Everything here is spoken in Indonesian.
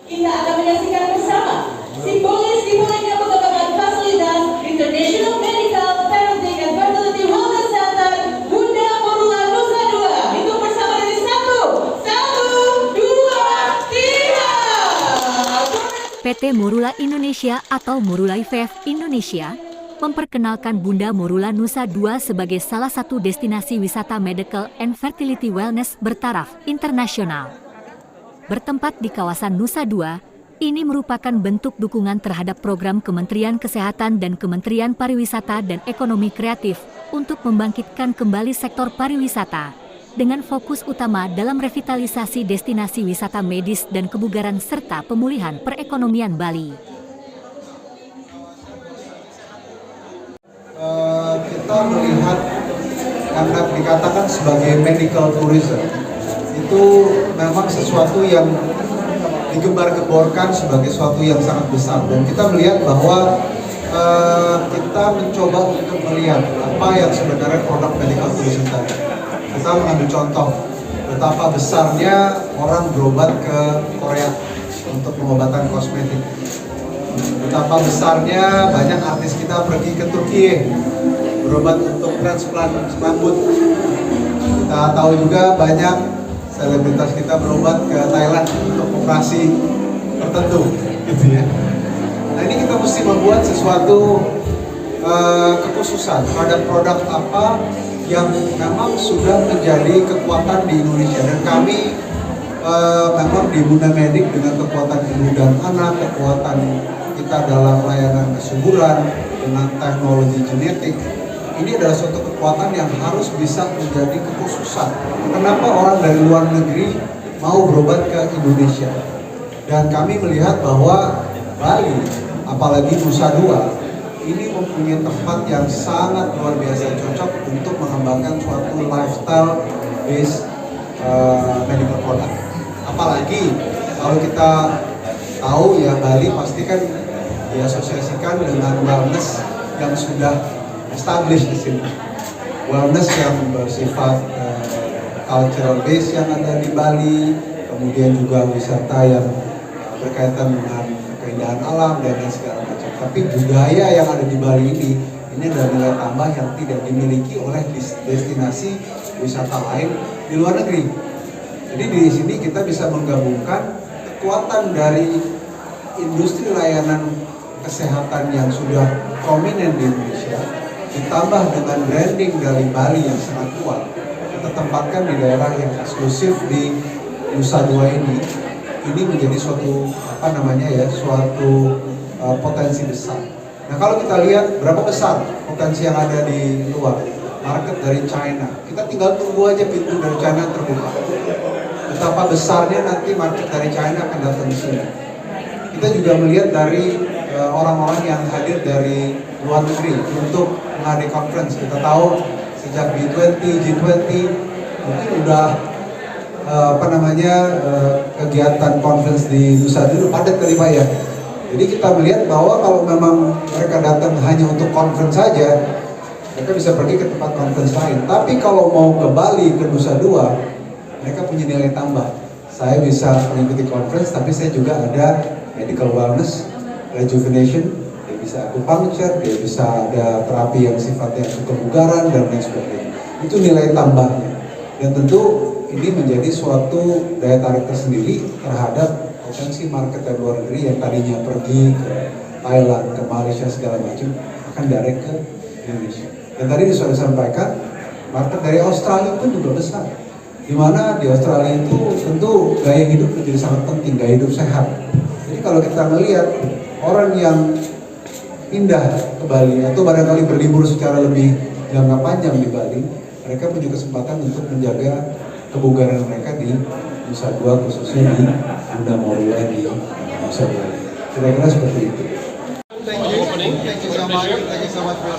Kita akan menyaksikan bersama simbolis dimulainya pengembangan fasilitas International Medical Parenting and Fertility Wellness Center Bunda Morula Nusa Dua. Hitung bersama dari 1, 2, 3. PT Morula Indonesia atau Morula IVF Indonesia memperkenalkan Bunda Morula Nusa Dua sebagai salah satu destinasi wisata medical and fertility wellness bertaraf internasional. Bertempat di kawasan Nusa Dua, ini merupakan bentuk dukungan terhadap program Kementerian Kesehatan dan Kementerian Pariwisata dan Ekonomi Kreatif untuk membangkitkan kembali sektor pariwisata, dengan fokus utama dalam revitalisasi destinasi wisata medis dan kebugaran serta pemulihan perekonomian Bali. Kita melihat yang dikatakan sebagai medical tourism itu memang sesuatu yang digembar-gemborkan sebagai sesuatu yang sangat besar, dan kita melihat bahwa kita mencoba untuk melihat apa yang sebenarnya produk medical tourism tadi. Kita mengambil contoh betapa besarnya orang berobat ke Korea untuk pengobatan kosmetik, betapa besarnya banyak artis kita pergi ke Turki berobat untuk transplant rambut. Kita tahu juga banyak selebritas kita berobat ke Thailand untuk operasi tertentu, gitu ya. Nah, ini kita mesti membuat sesuatu kekhususan terhadap produk apa yang memang sudah menjadi kekuatan di Indonesia, dan kami memang di Bunda Medik dengan kekuatan ibu dan anak, kekuatan kita dalam layanan kesuburan dengan teknologi genetik. Ini adalah suatu kekuatan yang harus bisa menjadi kekhususan. Kenapa orang dari luar negeri mau berobat ke Indonesia? Dan kami melihat bahwa Bali, apalagi Nusa Dua, ini mempunyai tempat yang sangat luar biasa cocok untuk mengembangkan suatu lifestyle based medical product. Apalagi kalau kita tahu ya, Bali pasti kan diasosiasikan dengan wellness yang sudah established di sini, wellness yang bersifat cultural base yang ada di Bali, kemudian juga wisata yang berkaitan dengan keindahan alam dan lain segala macam. Tapi budaya yang ada di Bali ini adalah nilai tambah yang tidak dimiliki oleh destinasi wisata lain di luar negeri. Jadi di sini kita bisa menggabungkan kekuatan dari industri layanan kesehatan yang sudah prominent di Indonesia, ditambah dengan branding dari Bali yang sangat kuat. Kita tempatkan di daerah yang eksklusif di Nusa Dua ini menjadi suatu suatu potensi besar. Nah, kalau kita lihat berapa besar potensi yang ada di luar, market dari China, kita tinggal tunggu aja pintu dari China terbuka. Betapa besarnya nanti market dari China akan datang ke sini. Kita juga melihat dari orang-orang yang hadir dari luar negeri untuk menghadiri conference. Kita tahu sejak B20, G20 mungkin udah kegiatan conference di Nusa Dua padat kali Pak ya. Jadi kita melihat bahwa kalau memang mereka datang hanya untuk conference saja, mereka bisa pergi ke tempat conference lain. Tapi kalau mau ke Bali, ke Nusa Dua, mereka punya nilai tambah. Saya bisa mengikuti conference, tapi saya juga ada medical wellness, rejuvenation, dia bisa acupuncture, dia bisa ada terapi yang sifatnya kebugaran dan lain sebagainya. Itu nilai tambahnya. Dan tentu ini menjadi suatu daya tarik tersendiri terhadap potensi market dari luar negeri yang tadinya pergi ke Thailand, ke Malaysia segala macam, akan direct ke Indonesia. Dan tadi sudah disampaikan, market dari Australia pun juga besar. Di mana di Australia itu tentu gaya hidup menjadi sangat penting, gaya hidup sehat. Jadi kalau kita melihat orang yang pindah ke Bali atau barangkali berlibur secara lebih jangka panjang di Bali, mereka punya kesempatan untuk menjaga kebugaran mereka di Nusa Dua, khususnya di Bunda Morula di Nusa Dua. Kira-kira seperti itu. Thank you so much. Thank you so much for